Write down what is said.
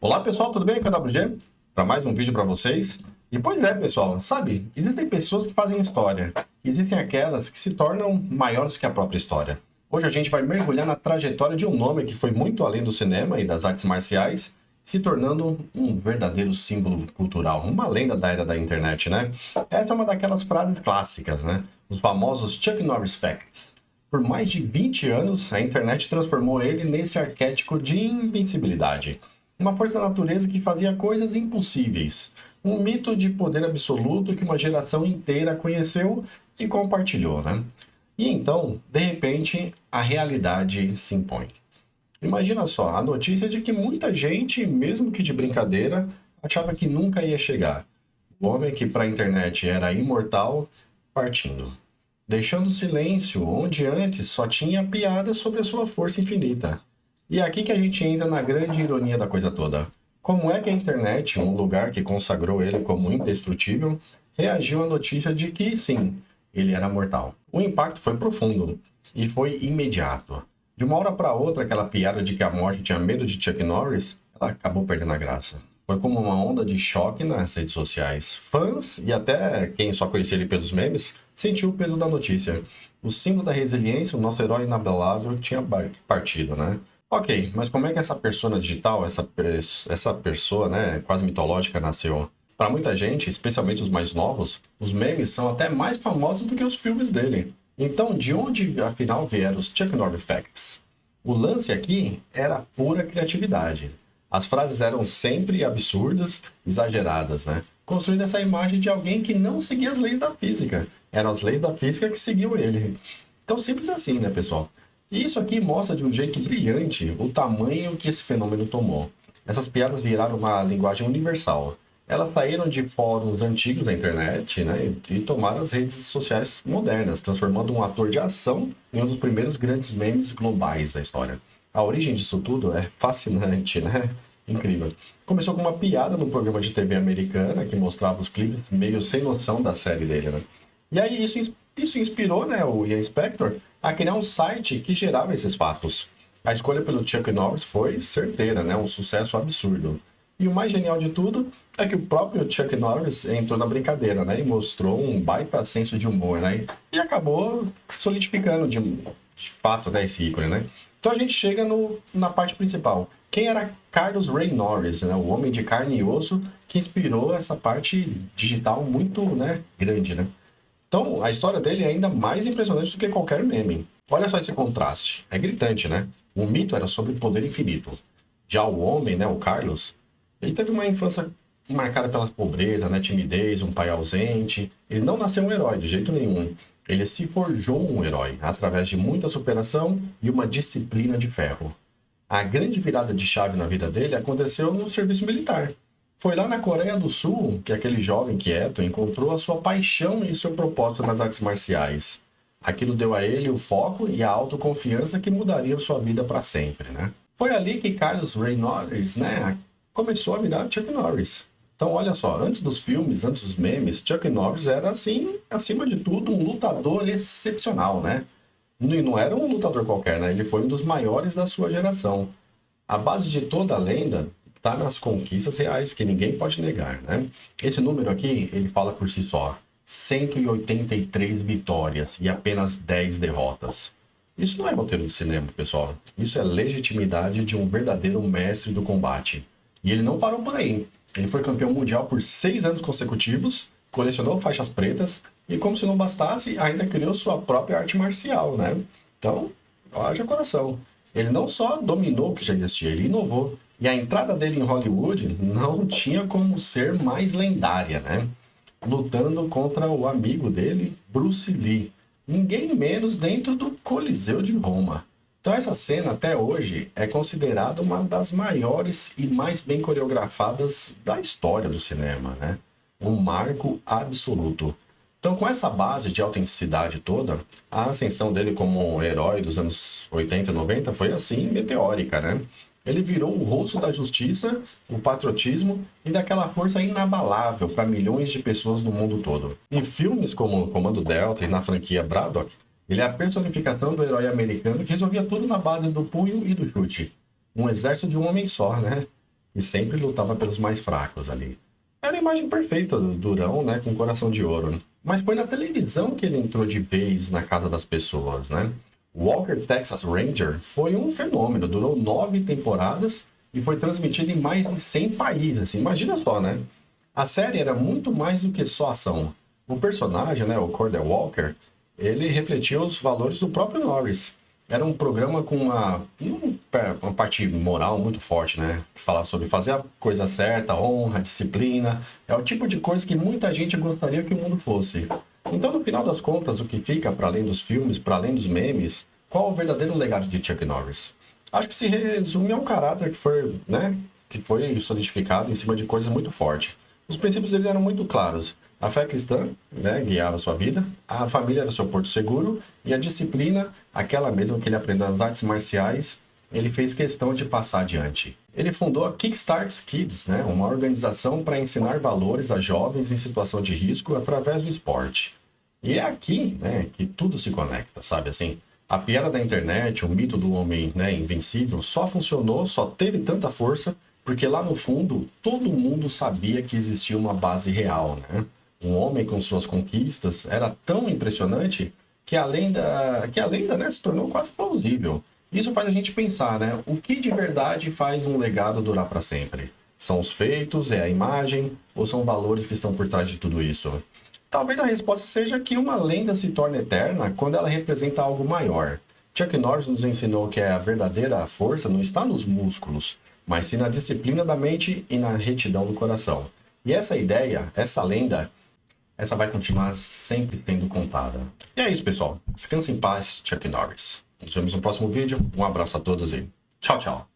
Olá pessoal, tudo bem? Aqui é o WG para mais um vídeo para vocês. E pois é, pessoal, sabe, existem pessoas que fazem história, existem aquelas que se tornam maiores que a própria história. Hoje a gente vai mergulhar na trajetória de um nome que foi muito além do cinema e das artes marciais, se tornando um verdadeiro símbolo cultural, uma lenda da era da internet, né? Essa é uma daquelas frases clássicas, né? Os famosos Chuck Norris Facts. Por mais de 20 anos, a internet transformou ele nesse arquétipo de invencibilidade. Uma força da natureza que fazia coisas impossíveis. Um mito de poder absoluto que uma geração inteira conheceu e compartilhou, né? E então, de repente, a realidade se impõe. Imagina só, a notícia de que muita gente, mesmo que de brincadeira, achava que nunca ia chegar. O homem que para a internet era imortal, partindo. Deixando o silêncio onde antes só tinha piada sobre a sua força infinita. E é aqui que a gente entra na grande ironia da coisa toda. Como é que a internet, um lugar que consagrou ele como indestrutível, reagiu à notícia de que, sim, ele era mortal? O impacto foi profundo e foi imediato. De uma hora para outra, aquela piada de que a morte tinha medo de Chuck Norris, ela acabou perdendo a graça. Foi como uma onda de choque nas redes sociais. Fãs e até quem só conhecia ele pelos memes sentiu o peso da notícia. O símbolo da resiliência, o nosso herói inabelável, tinha partido, né? Ok, mas como é que essa persona digital, essa pessoa, né, quase mitológica, nasceu? Para muita gente, especialmente os mais novos, os memes são até mais famosos do que os filmes dele. Então, de onde afinal vieram os Chuck Norris Facts? O lance aqui era pura criatividade. As frases eram sempre absurdas, exageradas, né? Construindo essa imagem de alguém que não seguia as leis da física. Eram as leis da física que seguiam ele. Então, simples assim, né, pessoal? E isso aqui mostra de um jeito brilhante o tamanho que esse fenômeno tomou. Essas piadas viraram uma linguagem universal. Elas saíram de fóruns antigos da internet, né, e tomaram as redes sociais modernas, transformando um ator de ação em um dos primeiros grandes memes globais da história. A origem disso tudo é fascinante, né? Incrível. Começou com uma piada no programa de TV americana que mostrava os clipes meio sem noção da série dele, né? E aí isso inspirou, né, o Ian Spector a criar um site que gerava esses fatos. A escolha pelo Chuck Norris foi certeira, né, um sucesso absurdo. E o mais genial de tudo é que o próprio Chuck Norris entrou na brincadeira, né, e mostrou um baita senso de humor, né, e acabou solidificando de fato, né, esse ícone, né. Então a gente chega na parte principal. Quem era Carlos Ray Norris, né, o homem de carne e osso que inspirou essa parte digital muito, né, grande, né. Então, a história dele é ainda mais impressionante do que qualquer meme. Olha só esse contraste. É gritante, né? O mito era sobre poder infinito. Já o homem, né, o Carlos, ele teve uma infância marcada pela pobreza, né, timidez, um pai ausente. Ele não nasceu um herói de jeito nenhum. Ele se forjou um herói através de muita superação e uma disciplina de ferro. A grande virada de chave na vida dele aconteceu no serviço militar. Foi lá na Coreia do Sul que aquele jovem quieto encontrou a sua paixão e seu propósito nas artes marciais. Aquilo deu a ele o foco e a autoconfiança que mudariam sua vida para sempre, né? Foi ali que Carlos Ray Norris, né, começou a virar Chuck Norris. Então, olha só, antes dos filmes, antes dos memes, Chuck Norris era, assim, acima de tudo, um lutador excepcional, né? E não era um lutador qualquer, né? Ele foi um dos maiores da sua geração. A base de toda a lenda está nas conquistas reais, que ninguém pode negar, né? Esse número aqui, ele fala por si só. 183 vitórias e apenas 10 derrotas. Isso não é roteiro de cinema, pessoal. Isso é legitimidade de um verdadeiro mestre do combate. E ele não parou por aí. Ele foi campeão mundial por 6 anos consecutivos, colecionou faixas pretas e, como se não bastasse, ainda criou sua própria arte marcial, né? Então, haja coração. Ele não só dominou o que já existia, ele inovou. E a entrada dele em Hollywood não tinha como ser mais lendária, né? Lutando contra o amigo dele, Bruce Lee. Ninguém menos dentro do Coliseu de Roma. Então essa cena até hoje é considerada uma das maiores e mais bem coreografadas da história do cinema, né? Um marco absoluto. Então, com essa base de autenticidade toda, a ascensão dele como herói dos anos 80 e 90 foi assim, meteórica, né? Ele virou o rosto da justiça, o patriotismo e daquela força inabalável para milhões de pessoas no mundo todo. Em filmes como Comando Delta e na franquia Braddock, ele é a personificação do herói americano que resolvia tudo na base do punho e do chute. Um exército de um homem só, né? e sempre lutava pelos mais fracos ali. Era a imagem perfeita do durão, né, com coração de ouro. Mas foi na televisão que ele entrou de vez na casa das pessoas, né? Walker Texas Ranger foi um fenômeno, durou 9 temporadas e foi transmitido em mais de 100 países. Assim, imagina só, né? A série era muito mais do que só ação. O personagem, né, o Cordell Walker, ele refletia os valores do próprio Norris. Era um programa com uma parte moral muito forte, né? Que falava sobre fazer a coisa certa, honra, disciplina. É o tipo de coisa que muita gente gostaria que o mundo fosse. Então, no final das contas, o que fica, para além dos filmes, para além dos memes, qual o verdadeiro legado de Chuck Norris? Acho que se resume a um caráter que foi, né, que foi solidificado em cima de coisas muito fortes. Os princípios deles eram muito claros. A fé cristã, né, guiava sua vida, a família era seu porto seguro e a disciplina, aquela mesma que ele aprendeu nas artes marciais, ele fez questão de passar adiante. Ele fundou a Kickstart Kids, né, uma organização para ensinar valores a jovens em situação de risco através do esporte. E é aqui, né, que tudo se conecta, sabe assim? A piada da internet, o mito do homem, né, invencível, só funcionou, só teve tanta força, porque lá no fundo todo mundo sabia que existia uma base real, né? Um homem com suas conquistas era tão impressionante que a lenda, né, se tornou quase plausível. Isso faz a gente pensar, né? O que de verdade faz um legado durar para sempre? São os feitos, é a imagem, ou são valores que estão por trás de tudo isso? Talvez a resposta seja que uma lenda se torna eterna quando ela representa algo maior. Chuck Norris nos ensinou que a verdadeira força não está nos músculos, mas sim na disciplina da mente e na retidão do coração. E essa ideia, essa lenda, essa vai continuar sempre sendo contada. E é isso, pessoal. Descanse em paz, Chuck Norris. Nos vemos no próximo vídeo. Um abraço a todos e tchau, tchau.